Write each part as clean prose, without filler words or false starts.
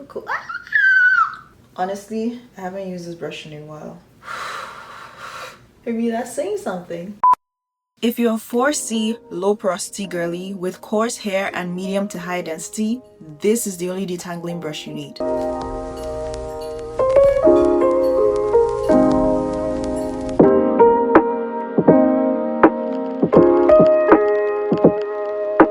Cool. Ah! Honestly, I haven't used this brush in a while. Maybe that's saying something. If you're a 4C low porosity girly with coarse hair and medium to high density, this is the only detangling brush you need.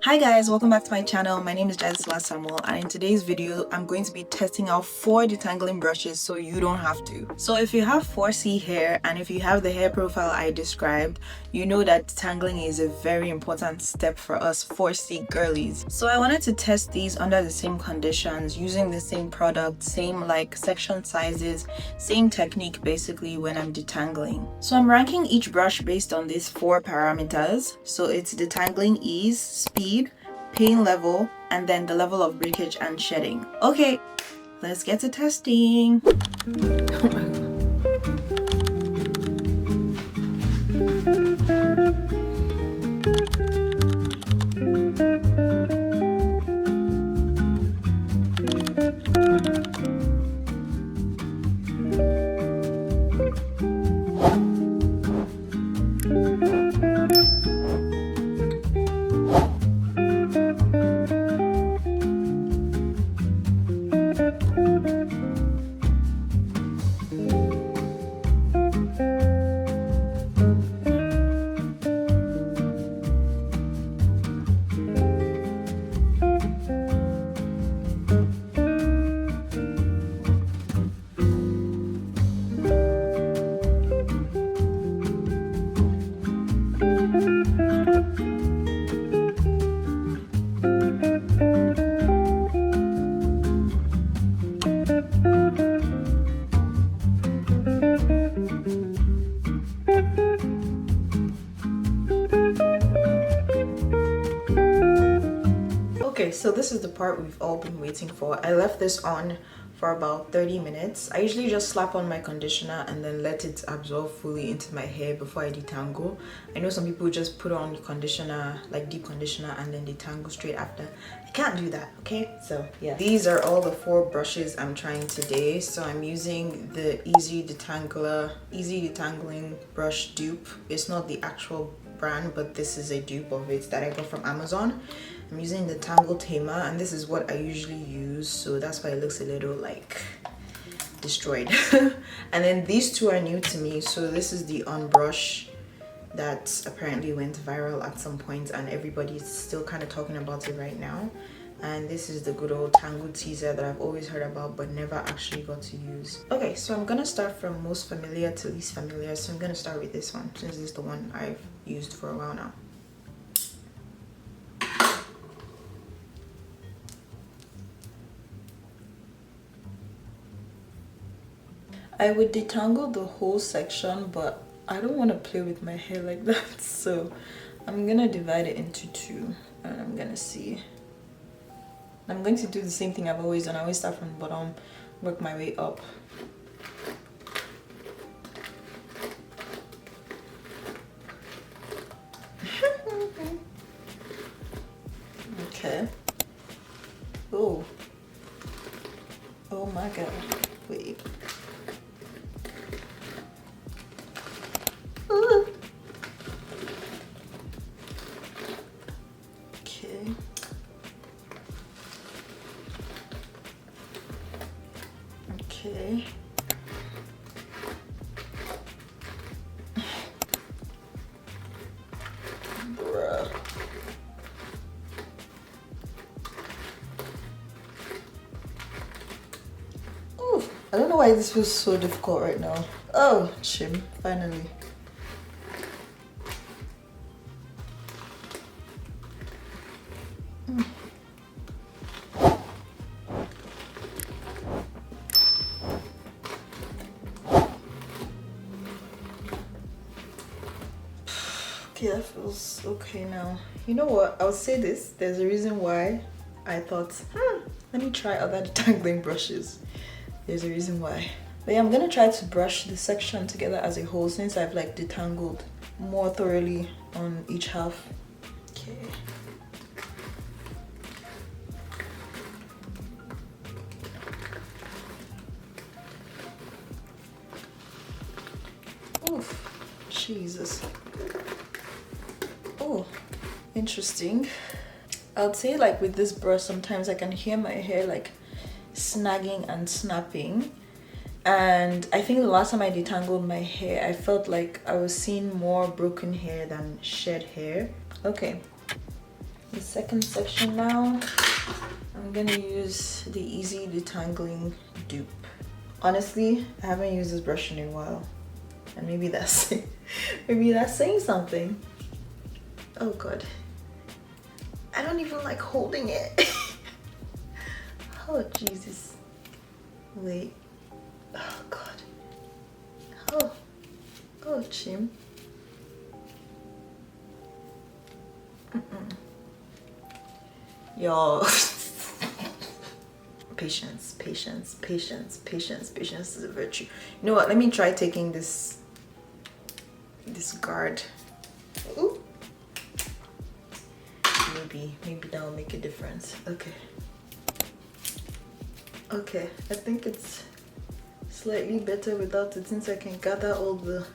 Hi guys, welcome back to my channel. My name is Jadesola, and in today's video I'm going to be testing out 4 detangling brushes so you don't have to. So if you have 4C hair and if you have the hair profile I described, you know that detangling is a very important step for us 4C girlies. So I wanted to test these under the same conditions, using the same product, same like section sizes, same technique basically when I'm detangling. So I'm ranking each brush based on these 4 parameters. So it's detangling ease, speed, pain level, and then the level of breakage and shedding. Okay, let's get to testing. Oh my God. Okay, so this is the part we've all been waiting for. I left this on for about 30 minutes. I usually just slap on my conditioner and then let it absorb fully into my hair before I detangle. I know some people just put on conditioner, like deep conditioner, and then detangle straight after. I can't do that, okay? So yeah, these are all the 4 brushes I'm trying today. So I'm using the EZ Detangling brush dupe. It's not the actual brand, but this is a dupe of it that I got from Amazon. I'm using the Tangle Tamer, and this is what I usually use, so that's why it looks a little like destroyed. And then these 2 are new to me. So this is the Unbrush that apparently went viral at some point and everybody's still kind of talking about it right now. And this is the good old Tangle Teezer that I've always heard about but never actually got to use. Okay, so I'm gonna start from most familiar to least familiar. So I'm gonna start with this one since this is the one I've used for a while now. I would detangle the whole section, but I don't want to play with my hair like that, so I'm gonna divide it into 2 and I'm gonna see. I'm going to do the same thing I've always done. I always start from the bottom, work my way up. Okay. Oh my God, wait. Okay. Okay. Bruh. Ooh, I don't know why this feels so difficult right now. Oh, shim, finally. Okay, that feels okay now. You know what? I'll say this. There's a reason why I thought, let me try other detangling brushes. There's a reason why. But yeah, I'm gonna try to brush the section together as a whole since I've like detangled more thoroughly on each half. Okay. Oof, Jesus. Oh, interesting. I'd say like with this brush, sometimes I can hear my hair like snagging and snapping. And I think the last time I detangled my hair, I felt like I was seeing more broken hair than shed hair. Okay, the second section now, I'm gonna use the EZ Detangling dupe. Honestly, I haven't used this brush in a while, and maybe that's maybe that's saying something. Oh god, I don't even like holding it. Oh Jesus, wait. Oh god. Oh chim. Yo. Patience is a virtue. You know what, let me try taking this guard. Ooh. Maybe that will make a difference. Okay, I think it's slightly better without it, since I can gather all the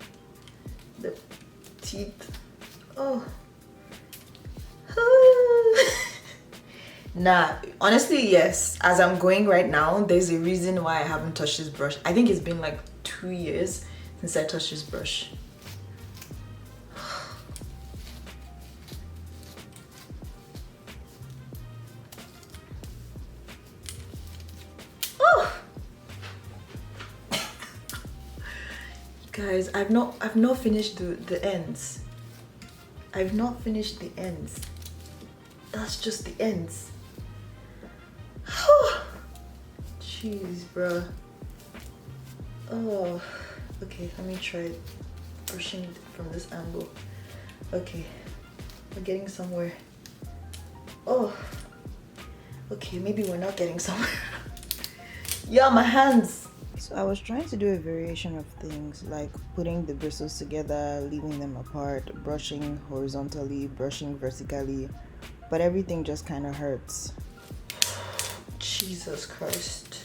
teeth. Oh. Nah, honestly, yes. As I'm going right now, there's a reason why I haven't touched this brush. I think it's been like 2 years since I touched this brush. Oh. Guys, I've not finished the ends. I've not finished the ends. That's just the ends. Jeez, bruh. Oh, okay, let me try brushing it from this angle. Okay, we're getting somewhere. Oh, okay, maybe we're not getting somewhere. Yeah, my hands. So I was trying to do a variation of things, like putting the bristles together, leaving them apart, brushing horizontally, brushing vertically, but everything just kind of hurts. Jesus Christ.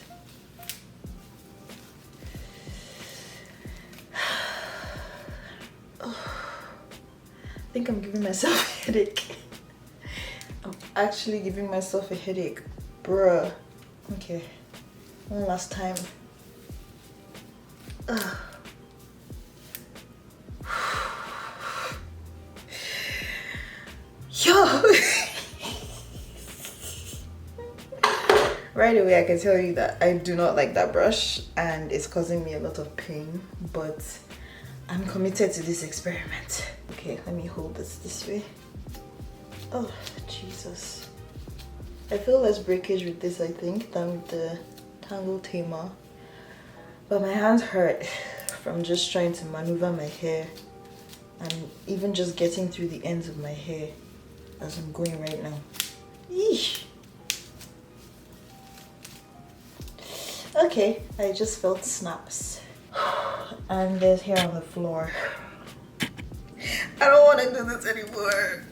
I think I'm giving myself a headache. I'm actually giving myself a headache, bruh. Okay, one last time. Yo. Right away I can tell you that I do not like that brush and it's causing me a lot of pain, but I'm committed to this experiment. Okay, let me hold this way. Oh Jesus, I feel less breakage with this, I think, than with the Tangle Tamer, but my hands hurt from just trying to maneuver my hair and even just getting through the ends of my hair as I'm going right now. Yeesh. Okay, I just felt snaps. And there's hair on the floor. I don't want to do this anymore.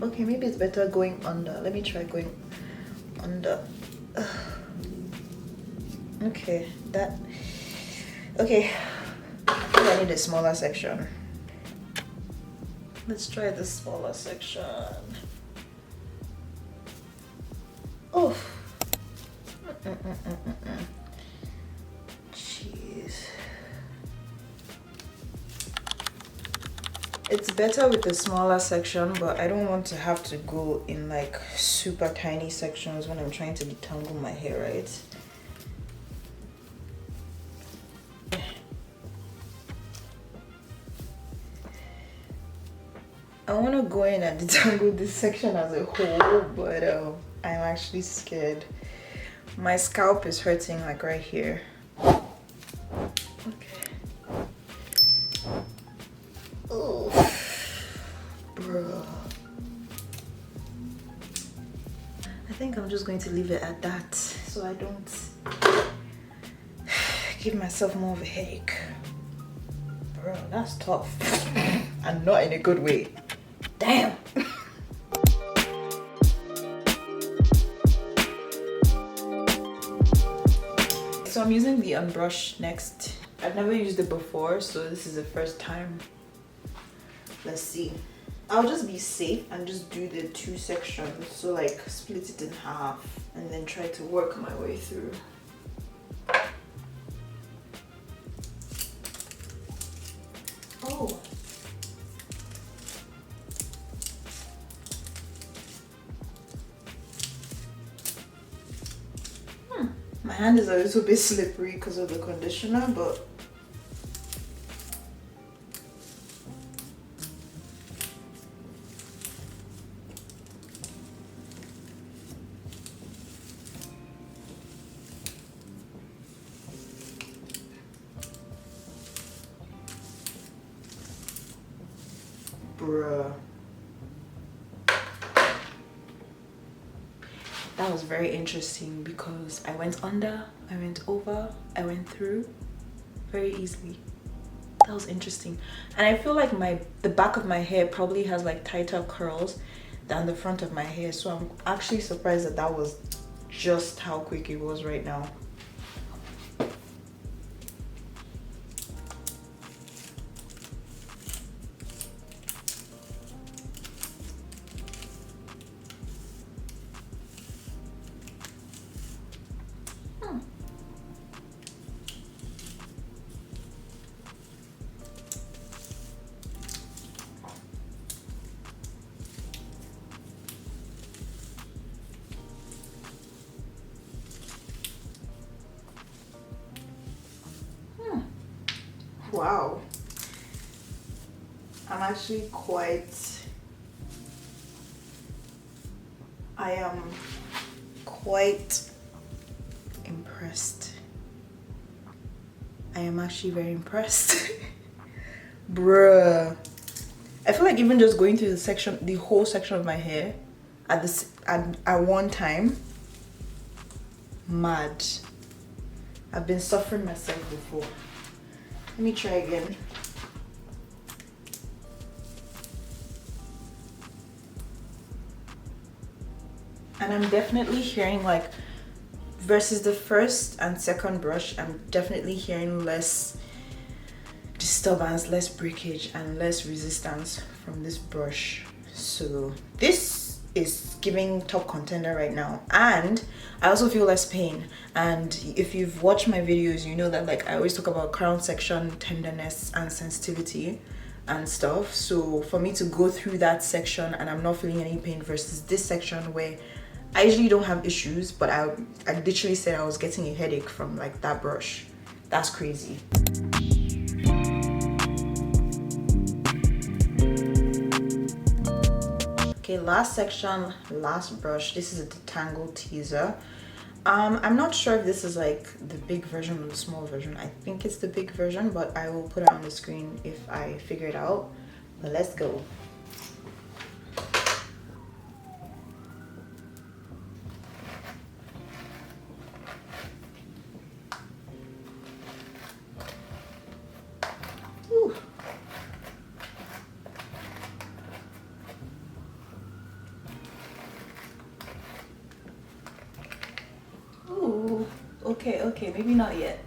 Okay, maybe it's better going under. Let me try going under. Okay, that. Okay, I think I need a smaller section. Let's try the smaller section. Oh. Jeez. It's better with the smaller section, but I don't want to have to go in like super tiny sections when I'm trying to detangle my hair, right? I want to go in and detangle this section as a whole, but I'm actually scared. My scalp is hurting like right here. Okay. Oh, bro. I think I'm just going to leave it at that so I don't give myself more of a headache. Bro, that's tough. And not in a good way. Damn. So I'm using the Unbrush next I've never used it before, so this is the first time. Let's see. I'll just be safe and just do the 2 sections. So like split it in half and then try to work my way through. Oh. My hand is a little bit slippery because of the conditioner, but bruh. That was very interesting because I went under, I went over, I went through very easily. That was interesting. And I feel like the back of my hair probably has like tighter curls than the front of my hair, so I'm actually surprised that that was just how quick it was right now. Wow, I'm actually I am quite impressed. I am actually very impressed. Bruh. I feel like even just going through the whole section of my hair at one time, mad. I've been suffering myself before. Let me try again. And I'm definitely hearing like, versus the first and second brush, I'm definitely hearing less disturbance, less breakage, and less resistance from this brush. So this is giving top contender right now, and I also feel less pain. And if you've watched my videos, you know that like I always talk about crown section tenderness and sensitivity and stuff. So for me to go through that section and I'm not feeling any pain versus this section where I usually don't have issues, but I literally said I was getting a headache from like that brush. That's crazy. Okay, last section, last brush. This is a Tangle Teezer. I'm not sure if this is like the big version or the small version. I think it's the big version, but I will put it on the screen if I figure it out. But let's go. Whew. Ooh, okay, maybe not yet.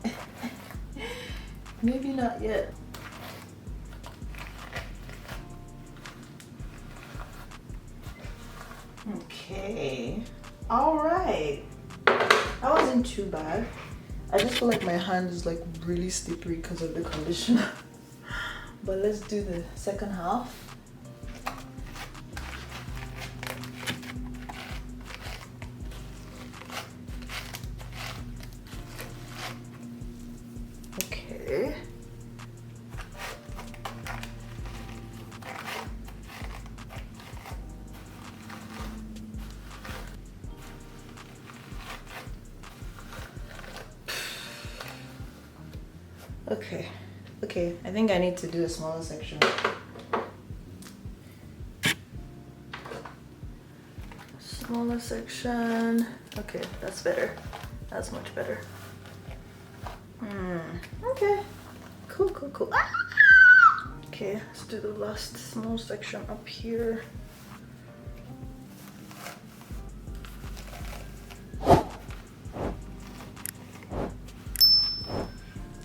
Maybe not yet. Okay, all right. That wasn't too bad. I just feel like my hand is like really slippery because of the conditioner. But let's do the second half. Okay. Okay, I think I need to do a smaller section. Smaller section. Okay, that's better. That's much better. Okay, cool. Ah! Okay, let's do the last small section up here.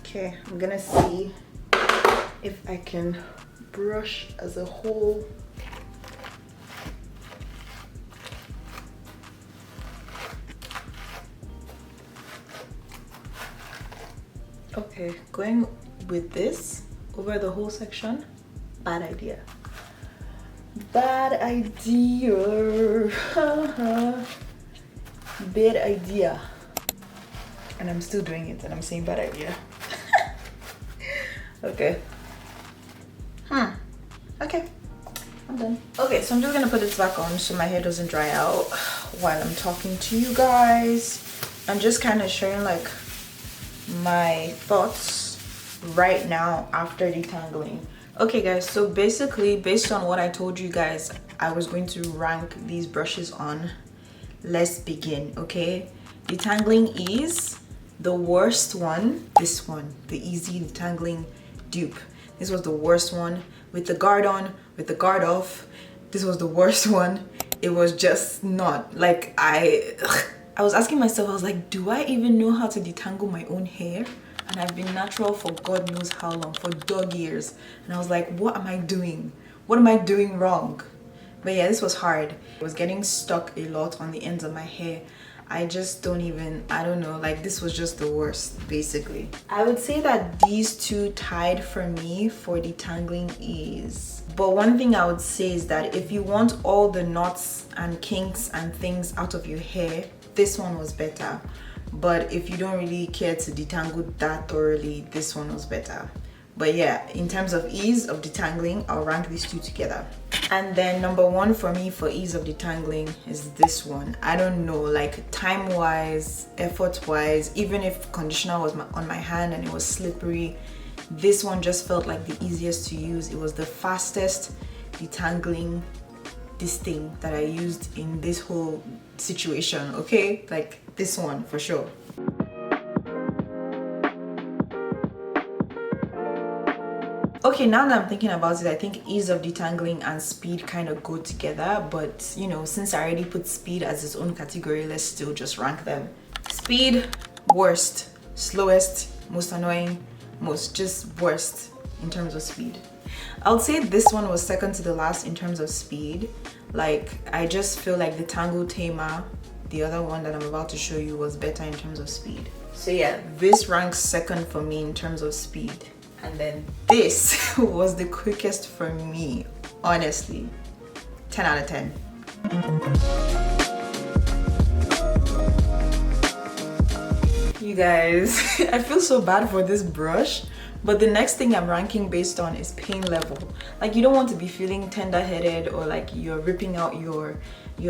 Okay, I'm gonna see if I can brush as a whole. Okay, going with this over the whole section, bad idea. Bad idea. Bad idea. And I'm still doing it and I'm saying bad idea. Okay. Okay, I'm done. Okay, so I'm just gonna put this back on so my hair doesn't dry out while I'm talking to you guys. I'm just kind of sharing like my thoughts right now after detangling. Okay guys, so basically based on what I told you guys I was going to rank these brushes on, let's begin. Okay, Detangling Ease, the worst one, this one, the EZ Detangling dupe. This was the worst one. With the guard on, with the guard off, this was the worst one. It was just not like I was asking myself, I was like, do I even know how to detangle my own hair? And I've been natural for God knows how long, for dog years. And I was like, what am I doing? What am I doing wrong? But yeah, this was hard. I was getting stuck a lot on the ends of my hair. I just don't even, I don't know, like this was just the worst basically. I would say that these two tied for me for Detangling Ease. But one thing I would say is that if you want all the knots and kinks and things out of your hair, this one was better. But if you don't really care to detangle that thoroughly, this one was better. But yeah, in terms of ease of detangling, I'll rank these two together. And then number one for me for ease of detangling is this one. I don't know, like time wise, effort wise, even if conditioner was on my hand and it was slippery, this one just felt like the easiest to use. It was the fastest detangling this thing that I used in this whole situation. Okay, like this one for sure. Okay, now that I'm thinking about it, I think ease of detangling and speed kind of go together, but you know, since I already put speed as its own category, let's still just rank them. Speed, worst, slowest, most annoying, most just worst in terms of speed. I would say this one was second to the last in terms of speed. Like, I just feel like the Tangle Tamer, the other one that I'm about to show you, was better in terms of speed. So yeah, this ranks second for me in terms of speed. And then this was the quickest for me, honestly. 10 out of 10. You guys, I feel so bad for this brush, but the next thing I'm ranking based on is pain level. Like, you don't want to be feeling tender-headed or like you're ripping out your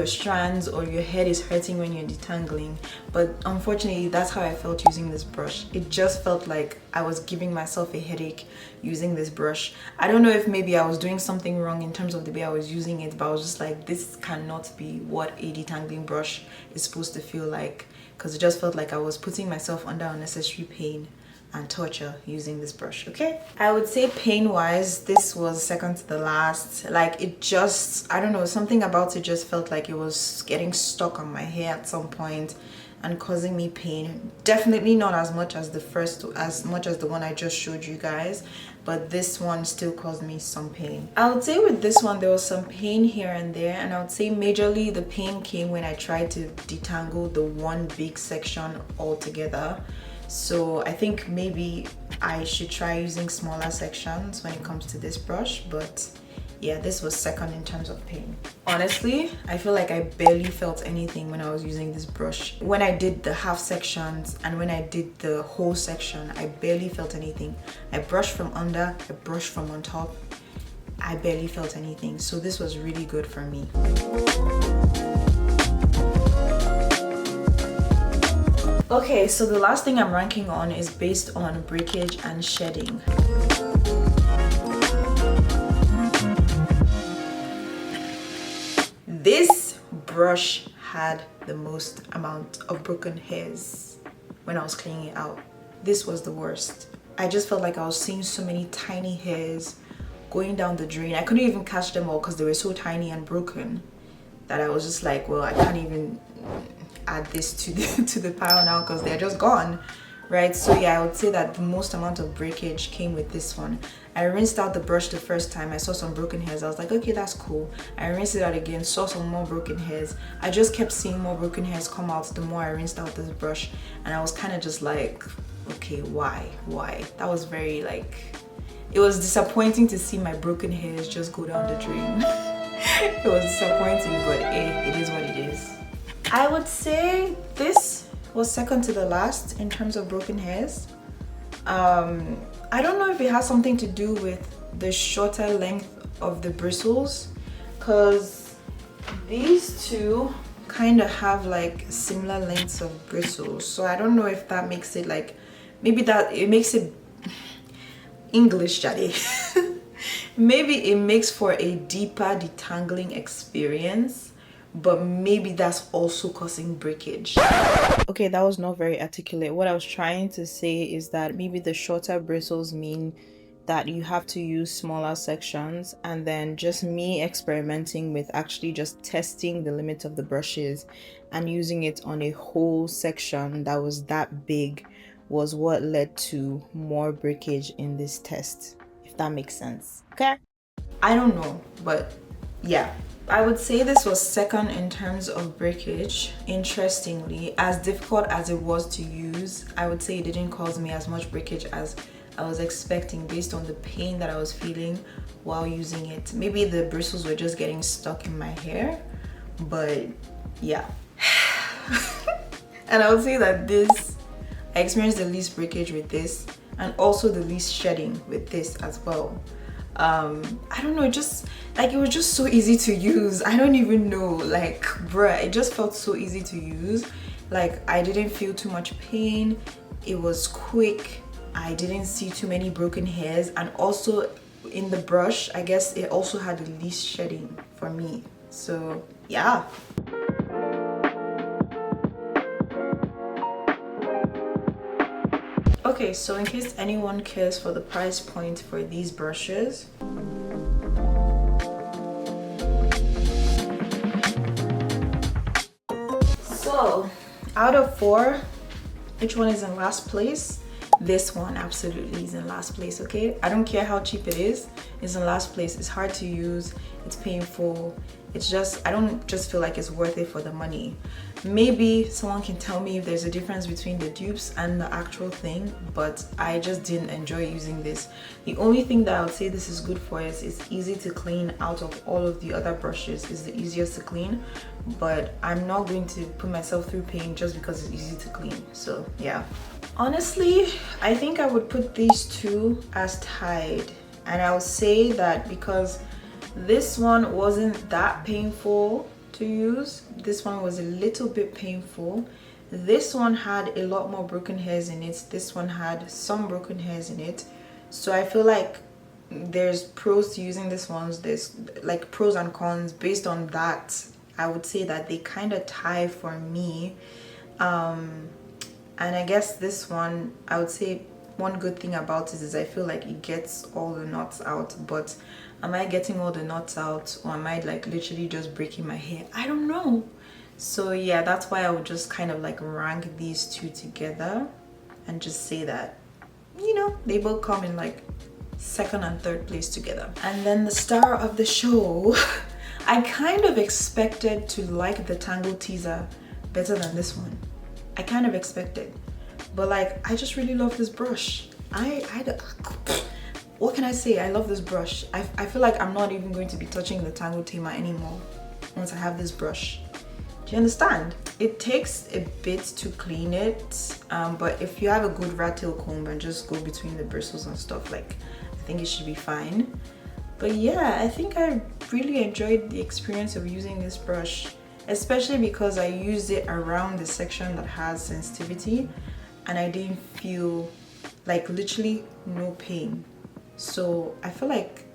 strands or your head is hurting when you're detangling, but unfortunately that's how I felt using this brush. It just felt like I was giving myself a headache using this brush. I don't know if maybe I was doing something wrong in terms of the way I was using it, but I was just like, this cannot be what a detangling brush is supposed to feel like, because it just felt like I was putting myself under unnecessary pain and torture using this brush. Okay, I would say pain wise this was second to the last. Like, it just, I don't know, something about it just felt like it was getting stuck on my hair at some point and causing me pain. Definitely not as much as the first, as much as the one I just showed you guys, but this one still caused me some pain. I would say with this one there was some pain here and there, and I would say majorly the pain came when I tried to detangle the one big section all together. So I think maybe I should try using smaller sections when it comes to this brush, but yeah, this was second in terms of pain. Honestly, I feel like I barely felt anything when I was using this brush. When I did the half sections and when I did the whole section, I barely felt anything. I brushed from under, I brushed from on top. I barely felt anything. So this was really good for me. Okay, so the last thing I'm ranking on is based on breakage and shedding. This brush had the most amount of broken hairs when I was cleaning it out. This was the worst. I just felt like I was seeing so many tiny hairs going down the drain. I couldn't even catch them all because they were so tiny and broken that I was just like, well, I can't even add this to the pile now because they're just gone. right? So yeah, I would say that the most amount of breakage came with this one. I rinsed out the brush the first time. I saw some broken hairs. I was like, okay, that's cool. I rinsed it out again, saw some more broken hairs. I just kept seeing more broken hairs come out the more I rinsed out this brush, and I was kind of just like, okay, why? That was very like, it was disappointing to see my broken hairs just go down the drain. It was disappointing, but it is what it is. I would say this was second to the last in terms of broken hairs. I don't know if it has something to do with the shorter length of the bristles, because these two kind of have like similar lengths of bristles, so I don't know if that makes it like, maybe that it makes it English, Jade. Maybe it makes for a deeper detangling experience, but maybe that's also causing breakage. Okay, that was not very articulate. What I was trying to say is that maybe the shorter bristles mean that you have to use smaller sections, and then just me experimenting with actually just testing the limit of the brushes and using it on a whole section that was that big was what led to more breakage in this test, if that makes sense. Okay, I don't know, but yeah, I would say this was second in terms of breakage. Interestingly, as difficult as it was to use, I would say it didn't cause me as much breakage as I was expecting based on the pain that I was feeling while using it. Maybe the bristles were just getting stuck in my hair, but yeah. And I would say that this, I experienced the least breakage with this, and also the least shedding with this as well. I don't know, just like it was just so easy to use. I don't even know, like bruh, it just felt so easy to use. Like I didn't feel too much pain, it was quick, I didn't see too many broken hairs, and also in the brush, I guess it also had the least shedding for me. So yeah. Okay, so in case anyone cares for the price point for these brushes, so out of 4, which one is in last place? This one absolutely is in last place. Okay, I don't care how cheap it is, it's in last place. It's hard to use, it's painful, it's just, I don't just feel like it's worth it for the money. Maybe someone can tell me if there's a difference between the dupes and the actual thing, but I just didn't enjoy using this. The only thing that I would say this is good for is it's easy to clean. Out of all of the other brushes, it's the easiest to clean, but I'm not going to put myself through pain just because it's easy to clean. So yeah, honestly I think I would put these two as tied, and I would say that because this one wasn't that painful to use, this one was a little bit painful. This one had a lot more broken hairs in it, this one had some broken hairs in it. So I feel like there's pros to using this one, there's like pros and cons. Based on that, I would say that they kind of tie for me. And I guess this one, I would say one good thing about it is I feel like it gets all the knots out, but am I getting all the knots out, or am I like literally just breaking my hair? I don't know. So yeah, that's why I would just kind of like rank these two together and just say that, you know, they both come in like second and third place together. And then the star of the show, I kind of expected to like the Tangle Teezer better than this one. I kind of expected, but like I just really love this brush. What can I say? I love this brush. I feel like I'm not even going to be touching the Tangle Tamer anymore once I have this brush. Do you understand? It takes a bit to clean it, but if you have a good rat tail comb and just go between the bristles and stuff, like I think it should be fine. But yeah, I think I really enjoyed the experience of using this brush, especially because I used it around the section that has sensitivity and I didn't feel like literally no pain. So I feel like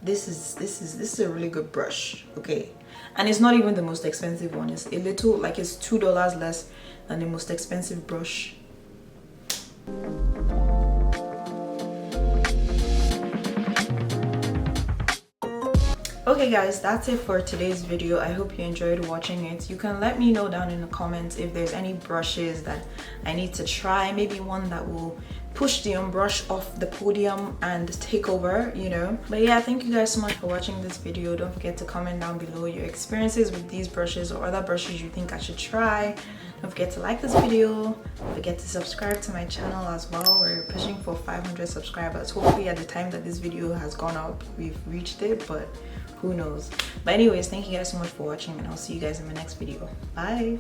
this is a really good brush. Okay, and it's not even the most expensive one. It's a little, like it's $2 less than the most expensive brush. Okay guys, that's it for today's video. I hope you enjoyed watching it. You can let me know down in the comments if there's any brushes that I need to try, maybe one that will push the Unbrush off the podium and take over, you know. But yeah, thank you guys so much for watching this video. Don't forget to comment down below your experiences with these brushes or other brushes you think I should try. Don't forget to like this video. Don't forget to subscribe to my channel as well. We're pushing for 500 subscribers. Hopefully at the time that this video has gone up, we've reached it, but who knows. But anyways, thank you guys so much for watching, and I'll see you guys in my next video. Bye.